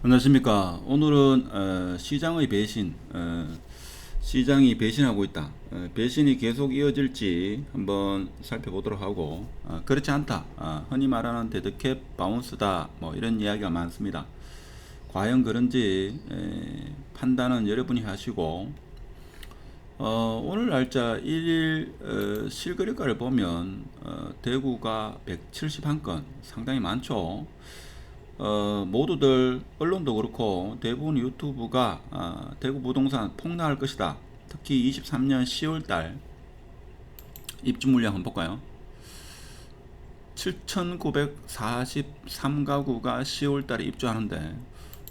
안녕하십니까. 오늘은 시장의 배신, 시장이 배신하고 있다. 배신이 계속 이어질지 한번 살펴보도록 하고, 그렇지 않다. 흔히 말하는 데드캡 바운스다. 뭐 이런 이야기가 많습니다. 과연 그런지 판단은 여러분이 하시고, 오늘 날짜 1일 실거래가를 보면 대구가 171건, 상당히 많죠. 모두들 언론도 그렇고 대부분 유튜브가 대구 부동산 폭락할 것이다. 특히 23년 10월달 입주 물량 한번 볼까요? 7,943가구가 10월달에 입주하는데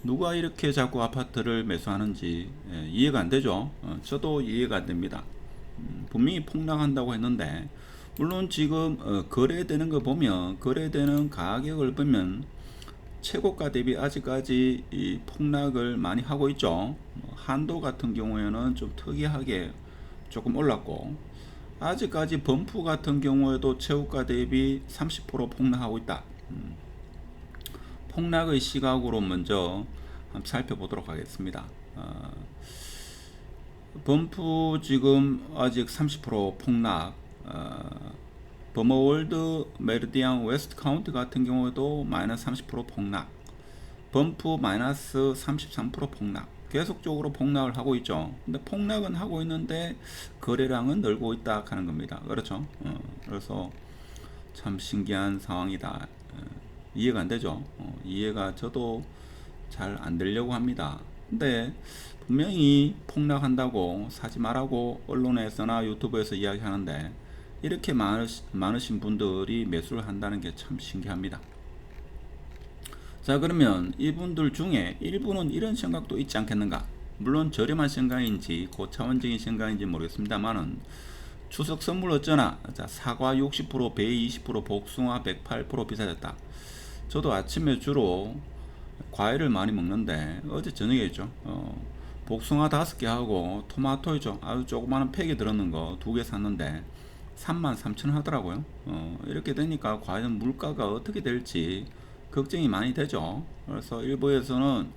누가 이렇게 자꾸 아파트를 매수하는지 이해가 안 되죠. 저도 이해가 안 됩니다. 분명히 폭락한다고 했는데 물론 지금 거래되는 거 보면 거래되는 가격을 보면 최고가 대비 아직까지 이 폭락을 많이 하고 있죠. 한도 같은 경우에는 좀 특이하게 조금 올랐고 아직까지 범프 같은 경우에도 최고가 대비 30% 폭락하고 있다. 폭락의 시각으로 먼저 한번 살펴보도록 하겠습니다. 범프 지금 아직 30% 폭락. 버머월드 메르디안 웨스트 카운티 같은 경우에도 마이너스 30% 폭락, 범프 마이너스 33% 폭락, 계속적으로 폭락을 하고 있죠. 근데 폭락은 하고 있는데 거래량은 늘고 있다 하는 겁니다. 그렇죠? 그래서 참 신기한 상황이다. 이해가 안 되죠? 이해가 저도 잘 안 되려고 합니다. 근데 분명히 폭락한다고 사지 말라고 언론에서나 유튜브에서 이야기하는데 이렇게 많으신 분들이 매수를 한다는 게 참 신기합니다. 자, 그러면 이분들 중에 일부는 이런 생각도 있지 않겠는가? 물론 저렴한 생각인지 고차원적인 생각인지 모르겠습니다만은 추석 선물 어쩌나, 자, 사과 60%, 배 20%, 복숭아 108% 비싸졌다. 저도 아침에 주로 과일을 많이 먹는데 어제 저녁에 있죠. 복숭아 5개 하고 토마토이죠. 아주 조그마한 팩에 들었는 거 2개 샀는데 33,000원 하더라고요. 이렇게 되니까 과연 물가가 어떻게 될지 걱정이 많이 되죠. 그래서 일부에서는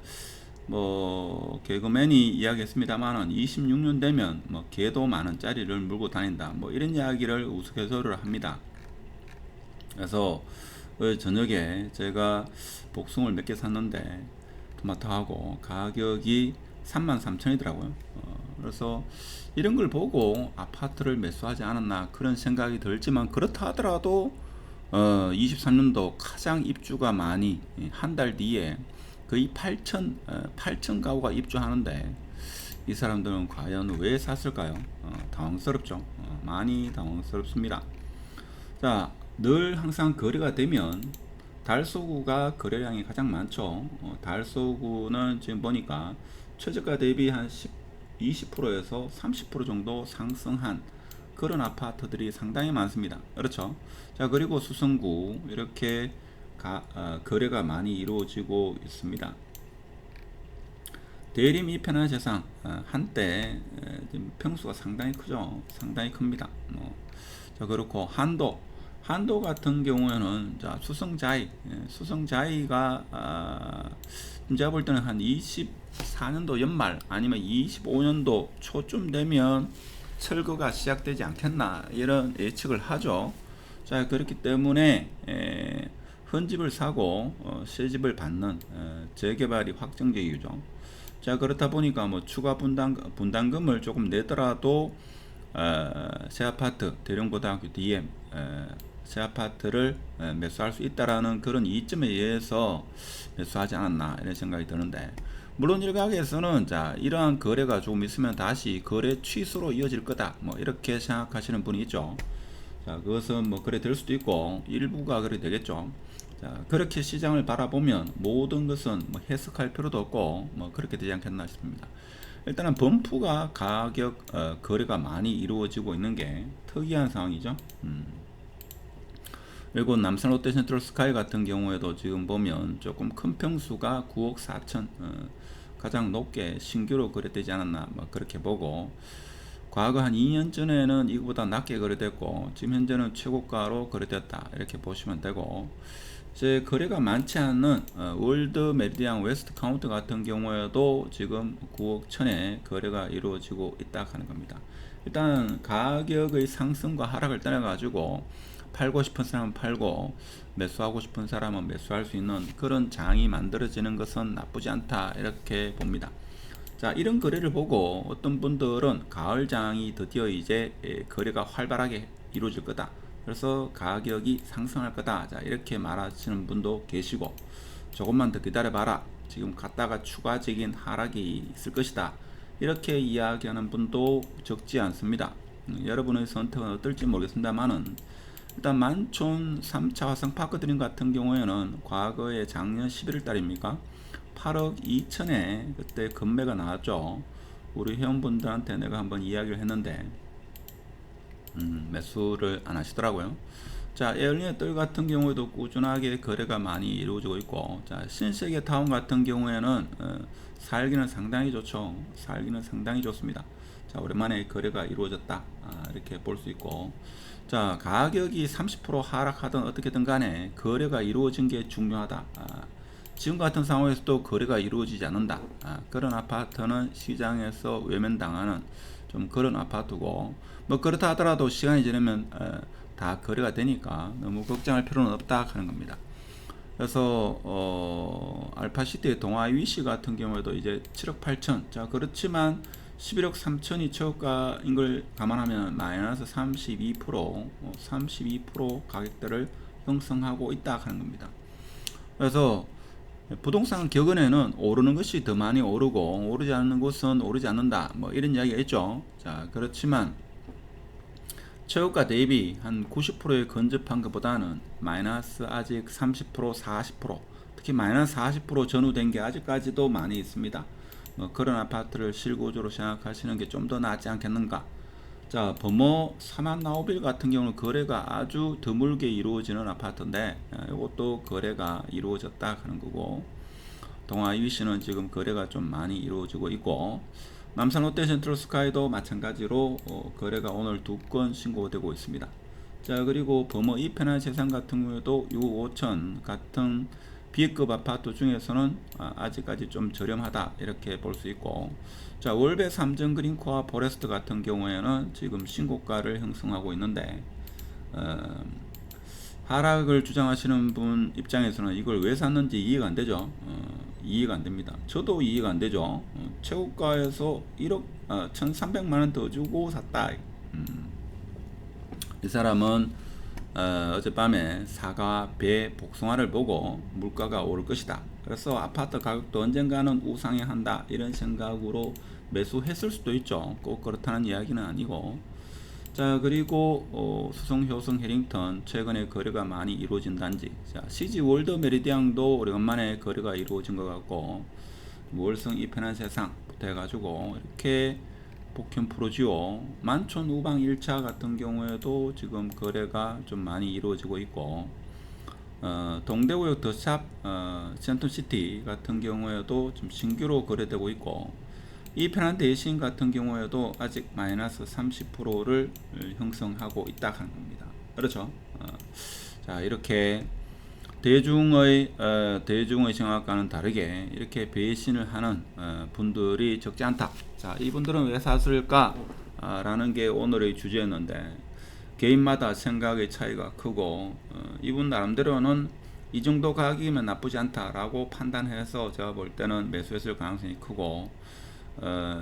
뭐 개그맨이 이야기했습니다만은 26년 되면 뭐 개도 만원짜리를 물고 다닌다. 뭐 이런 이야기를 우스갯소리를 합니다. 그래서 저녁에 제가 복숭아를 몇 개 샀는데 토마토하고 가격이 33,000원이더라고요. 그래서 이런 걸 보고 아파트를 매수하지 않았나 그런 생각이 들지만 그렇다 하더라도 23년도 가장 입주가 많이 한 달 뒤에 거의 8천 가구가 입주하는데 이 사람들은 과연 왜 샀을까요? 당황스럽죠. 많이 당황스럽습니다. 자, 늘 항상 거래가 되면 달서구가 거래량이 가장 많죠. 달서구는 지금 보니까 최저가 대비 한 20%에서 30% 정도 상승한 그런 아파트들이 상당히 많습니다. 그렇죠? 자, 그리고 수성구 이렇게 거래가 많이 이루어지고 있습니다. 대림 이편한 세상 한때 평수가 상당히 크죠. 상당히 큽니다. 자, 그렇고 한도 같은 경우에는 자, 수성자이가 제가 볼 때는 한 24년도 연말 아니면 25년도 초쯤 되면 철거가 시작되지 않겠나 이런 예측을 하죠. 자, 그렇기 때문에 헌집을 사고 새 집을 받는 재개발이 확정적이죠. 자, 그렇다 보니까 뭐 추가 분담금을 조금 내더라도 새 아파트 대령고등학교 DM 새 아파트를 매수할 수 있다라는 그런 이점에 의해서 매수하지 않았나 이런 생각이 드는데 물론 일각에서는 자, 이러한 거래가 조금 있으면 다시 거래 취소로 이어질 거다 뭐 이렇게 생각하시는 분이 있죠. 자, 그것은 뭐 그래 될 수도 있고 일부가 그래 되겠죠. 자, 그렇게 시장을 바라보면 모든 것은 뭐 해석할 필요도 없고 뭐 그렇게 되지 않겠나 싶습니다. 일단은 범프가 가격 거래가 많이 이루어지고 있는 게 특이한 상황이죠. 그리고 남산 롯데 센트럴 스카이 같은 경우에도 지금 보면 조금 큰 평수가 9억 4천 가장 높게 신규로 거래되지 않았나 뭐 그렇게 보고 과거 한 2년 전에는 이거보다 낮게 거래됐고 지금 현재는 최고가로 거래됐다 이렇게 보시면 되고 이제 거래가 많지 않은 월드 메리디안 웨스트 카운트 같은 경우에도 지금 9억 천에 거래가 이루어지고 있다 하는 겁니다. 일단 가격의 상승과 하락을 떠나 가지고 팔고 싶은 사람은 팔고 매수하고 싶은 사람은 매수할 수 있는 그런 장이 만들어지는 것은 나쁘지 않다 이렇게 봅니다. 자, 이런 거래를 보고 어떤 분들은 가을장이 드디어 이제 거래가 활발하게 이루어질 거다. 그래서 가격이 상승할 거다. 자, 이렇게 말하시는 분도 계시고, 조금만 더 기다려봐라. 지금 갔다가 추가적인 하락이 있을 것이다. 이렇게 이야기하는 분도 적지 않습니다. 여러분의 선택은 어떨지 모르겠습니다만은, 일단 만촌 3차 화성파크 드림 같은 경우에는 과거에 작년 11월 달입니까? 8억 2천에 그때 금매가 나왔죠. 우리 회원분들한테 내가 한번 이야기를 했는데 매수를 안 하시더라고요. 자, 에어리어 뜰 같은 경우에도 꾸준하게 거래가 많이 이루어지고 있고, 자, 신세계 타운 같은 경우에는 살기는 상당히 좋죠. 살기는 상당히 좋습니다. 자, 오랜만에 거래가 이루어졌다. 이렇게 볼 수 있고, 자, 가격이 30% 하락하든 어떻게든 간에 거래가 이루어진 게 중요하다. 지금 같은 상황에서도 거래가 이루어지지 않는다. 그런 아파트는 시장에서 외면당하는 좀 그런 아파트고, 뭐 그렇다 하더라도 시간이 지나면 다 거래가 되니까 너무 걱정할 필요는 없다 하는 겁니다. 그래서 알파시티의 동아위시 같은 경우에도 이제 7억 8천. 자, 그렇지만 11억 3천이 최고가인 걸 감안하면 마이너스 32% 가격대를 형성하고 있다 하는 겁니다. 그래서 부동산 격언에는 오르는 것이 더 많이 오르고 오르지 않는 곳은 오르지 않는다, 뭐 이런 이야기가 있죠. 자, 그렇지만 최고가 대비 한 90%에 근접한 것보다는 마이너스 아직 30% 40%, 특히 마이너스 40% 전후된 게 아직까지도 많이 있습니다. 뭐 그런 아파트를 실거주로 생각하시는 게 좀 더 낫지 않겠는가. 자, 범어 사만나오빌 같은 경우는 거래가 아주 드물게 이루어지는 아파트인데 이것도 거래가 이루어졌다 하는 거고, 동아이위시는 지금 거래가 좀 많이 이루어지고 있고, 남산 롯데 센트럴 스카이도 마찬가지로 거래가 오늘 2건 신고되고 있습니다. 자, 그리고 범어 이편한 세상 같은 경우에도 6억 5천 같은 B급 아파트 중에서는 아직까지 좀 저렴하다 이렇게 볼 수 있고, 자, 월배 삼정 그린코아 포레스트 같은 경우에는 지금 신고가를 형성하고 있는데 하락을 주장하시는 분 입장에서는 이걸 왜 샀는지 이해가 안 되죠. 이해가 안 됩니다. 저도 이해가 안 되죠. 최고가에서 1억 1,300만 원 더 주고 샀다. 이 사람은 어젯밤에 사과, 배, 복숭아를 보고 물가가 오를 것이다. 그래서 아파트 가격도 언젠가는 우상향한다 이런 생각으로 매수했을 수도 있죠. 꼭 그렇다는 이야기는 아니고. 자, 그리고 수성, 효성, 해링턴 최근에 거래가 많이 이루어진 단지. 자, CG 월드 메리디앙도 오래간만에 거래가 이루어진 것 같고, 월성 이편한 세상부터 해가지고 이렇게 복현 프로지오, 만촌 우방 1차 같은 경우에도 지금 거래가 좀 많이 이루어지고 있고, 동대구역 더샵 센텀시티 같은 경우에도 좀 신규로 거래되고 있고, 이 편한 대신 같은 경우에도 아직 마이너스 30%를 형성하고 있다 하는 겁니다. 그렇죠? 자, 이렇게 대중의 정확과는 다르게 이렇게 배신을 하는 분들이 적지 않다. 자, 이분들은 왜 샀을까? 라는 게 오늘의 주제였는데, 개인마다 생각의 차이가 크고 이분 나름대로는 이 정도 가격이면 나쁘지 않다라고 판단해서 제가 볼 때는 매수했을 가능성이 크고,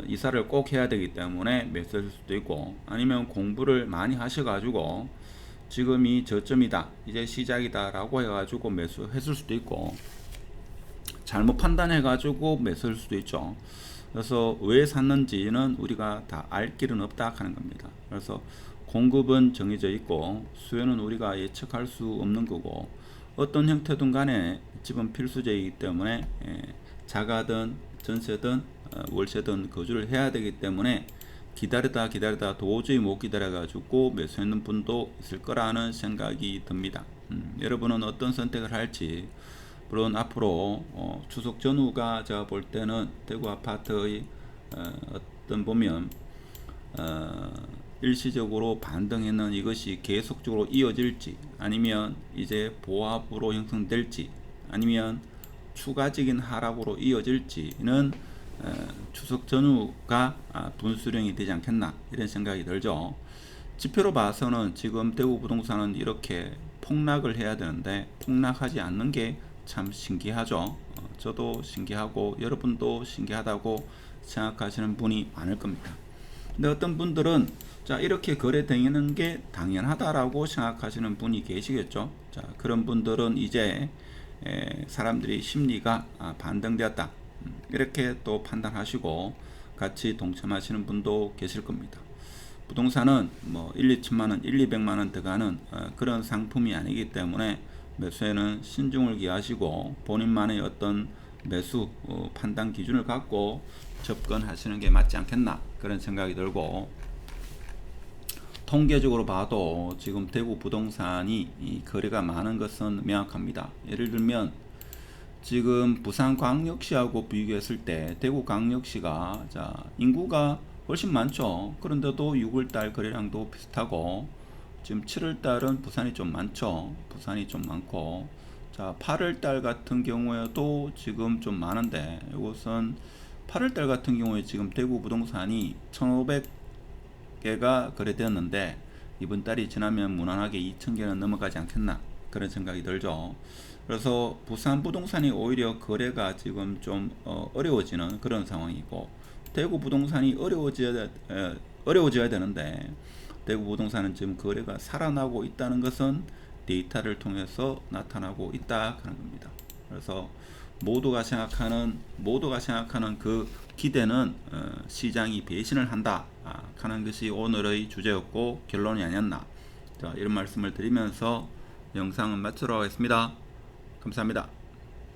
이사를 꼭 해야 되기 때문에 매수했을 수도 있고, 아니면 공부를 많이 하셔가지고 지금이 저점이다, 이제 시작이다 라고 해가지고 매수했을 수도 있고, 잘못 판단해가지고 매수할 수도 있죠. 그래서 왜 샀는지는 우리가 다 알 길은 없다 하는 겁니다. 그래서 공급은 정해져 있고 수요는 우리가 예측할 수 없는 거고, 어떤 형태든 간에 집은 필수제이기 때문에 자가든 전세든 월세든 거주를 해야 되기 때문에 기다리다 도저히 못 기다려 가지고 매수했는 분도 있을 거라는 생각이 듭니다. 여러분은 어떤 선택을 할지, 물론 앞으로 추석 전후가 제가 볼 때는 대구 아파트의 어떤 보면 일시적으로 반등했는 이것이 계속적으로 이어질지, 아니면 이제 보합으로 형성될지, 아니면 추가적인 하락으로 이어질지는 추석 전후가 분수령이 되지 않겠나, 이런 생각이 들죠. 지표로 봐서는 지금 대구 부동산은 이렇게 폭락을 해야 되는데 폭락하지 않는 게 참 신기하죠. 저도 신기하고 여러분도 신기하다고 생각하시는 분이 많을 겁니다. 근데 어떤 분들은 자, 이렇게 거래되는 게 당연하다라고 생각하시는 분이 계시겠죠. 자, 그런 분들은 이제 사람들이 심리가 반등되었다, 이렇게 또 판단하시고 같이 동참하시는 분도 계실 겁니다. 부동산은 뭐 1, 2천만원, 1, 200만원 들어가는 그런 상품이 아니기 때문에 매수에는 신중을 기하시고 본인만의 어떤 매수 판단 기준을 갖고 접근하시는 게 맞지 않겠나, 그런 생각이 들고, 통계적으로 봐도 지금 대구 부동산이 이 거래가 많은 것은 명확합니다. 예를 들면 지금 부산광역시하고 비교했을 때 대구광역시가 자, 인구가 훨씬 많죠. 그런데도 6월달 거래량도 비슷하고, 지금 7월달은 부산이 좀 많죠. 부산이 좀 많고, 자, 8월달 같은 경우에도 지금 좀 많은데, 이것은 8월달 같은 경우에 지금 대구 부동산이 1,500개가 거래되었는데 이번 달이 지나면 무난하게 2,000개는 넘어가지 않겠나, 그런 생각이 들죠. 그래서 부산 부동산이 오히려 거래가 지금 좀 어려워지는 그런 상황이고, 대구 부동산이 어려워져야 되는데 대구 부동산은 지금 거래가 살아나고 있다는 것은 데이터를 통해서 나타나고 있다 하는 겁니다. 그래서 모두가 생각하는 그 기대는 시장이 배신을 한다 하는 것이 오늘의 주제였고 결론이 아니었나, 자, 이런 말씀을 드리면서 영상은 마치도록 하겠습니다. 감사합니다.